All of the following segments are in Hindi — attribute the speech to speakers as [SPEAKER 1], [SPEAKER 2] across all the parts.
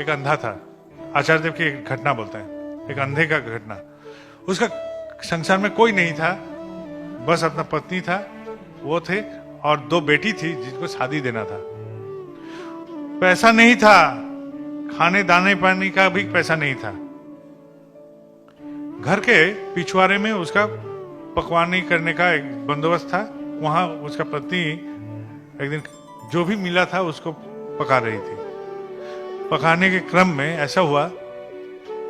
[SPEAKER 1] एक अंधा था। आचार्य देव की एक घटना बोलते हैं, एक अंधे का घटना। उसका संसार में कोई नहीं था, बस अपना पत्नी था, वो थे, और 2 बेटी थी जिनको शादी देना था। पैसा नहीं था, खाने दाने पानी का भी पैसा नहीं था। घर के पिछवाड़े में उसका पकवानी करने का एक बंदोबस्त था। वहां उसका पत्नी एक दिन जो भी मिला था उसको पका रही थी। पकाने के क्रम में ऐसा हुआ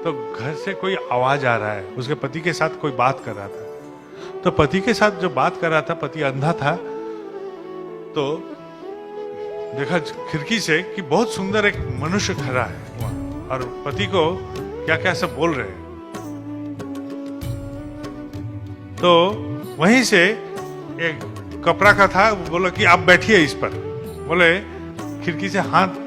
[SPEAKER 1] तो घर से कोई आवाज आ रहा है, उसके पति के साथ कोई बात कर रहा था। तो पति के साथ जो बात कर रहा था, पति अंधा था, तो देखा खिड़की से कि बहुत सुंदर एक मनुष्य खड़ा है वहां, और पति को क्या क्या सब बोल रहे हैं। तो वहीं से एक कपड़ा का था, वो बोला कि आप बैठिए इस पर। बोले, खिड़की से हाथ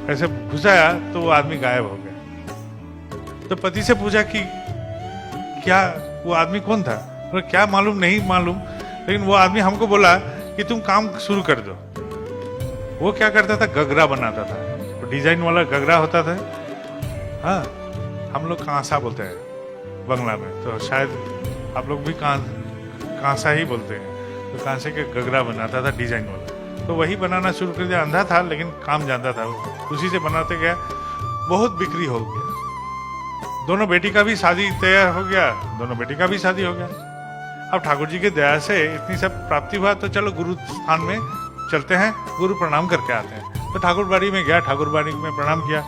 [SPEAKER 1] ऐसे घुसाया तो वो आदमी गायब हो गया। तो पति से पूछा कि क्या वो आदमी कौन था? बोले, क्या मालूम, नहीं मालूम, लेकिन वो आदमी हमको बोला कि तुम काम शुरू कर दो। वो क्या करता था, गगरा बनाता था, वो डिजाइन वाला गगरा होता था। हाँ, हम लोग कांसा बोलते हैं बंगला में, तो शायद आप लोग भी कांसा ही बोलते हैं। तो कांसे के गगरा बनाता था डिजाइन वाला, तो वही बनाना शुरू कर दिया। अंधा था लेकिन काम जानता था, उसी से बनाते गया, बहुत बिक्री हो गया। दोनों बेटी का भी शादी तैयार हो गया, दोनों बेटी का भी शादी हो गया। अब ठाकुर जी के दया से इतनी सब प्राप्ति हुआ, तो चलो गुरु स्थान में चलते हैं, गुरु प्रणाम करके आते हैं। तो ठाकुर बाड़ी में गया, ठाकुर बाड़ी में प्रणाम किया।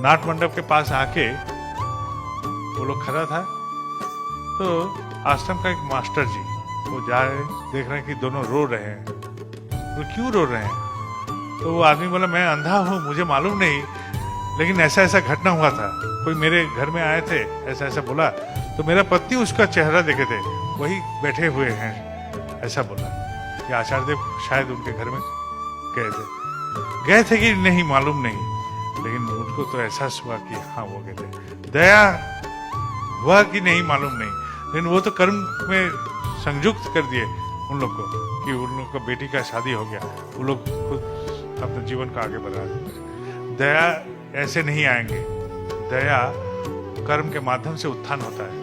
[SPEAKER 1] नाट मंडप के पास आके वो लोग खड़ा था, तो आश्रम का एक मास्टर जी वो जाए, देख रहे हैं कि दोनों रो रहे हैं। तो क्यों रो रहे हैं? तो वो आदमी बोला, मैं अंधा हूँ, मुझे मालूम नहीं, लेकिन ऐसा ऐसा घटना हुआ था, कोई मेरे घर में आए थे, ऐसा ऐसा बोला, तो मेरा पति उसका चेहरा देखे थे, वही बैठे हुए हैं, ऐसा बोला। कि आचार्य देव शायद उनके घर में गए थे कि नहीं मालूम नहीं, लेकिन उनको तो एहसास हुआ कि हाँ वो गए थे। दया हुआ कि नहीं मालूम नहीं, लेकिन वो तो कर्म में संयुक्त कर दिए उन लोग को कि उन लोग को बेटी का शादी हो गया, वो लोग खुद अपने जीवन को आगे बढ़ा देते। दया ऐसे नहीं आएंगे, दया कर्म के माध्यम से उत्थान होता है।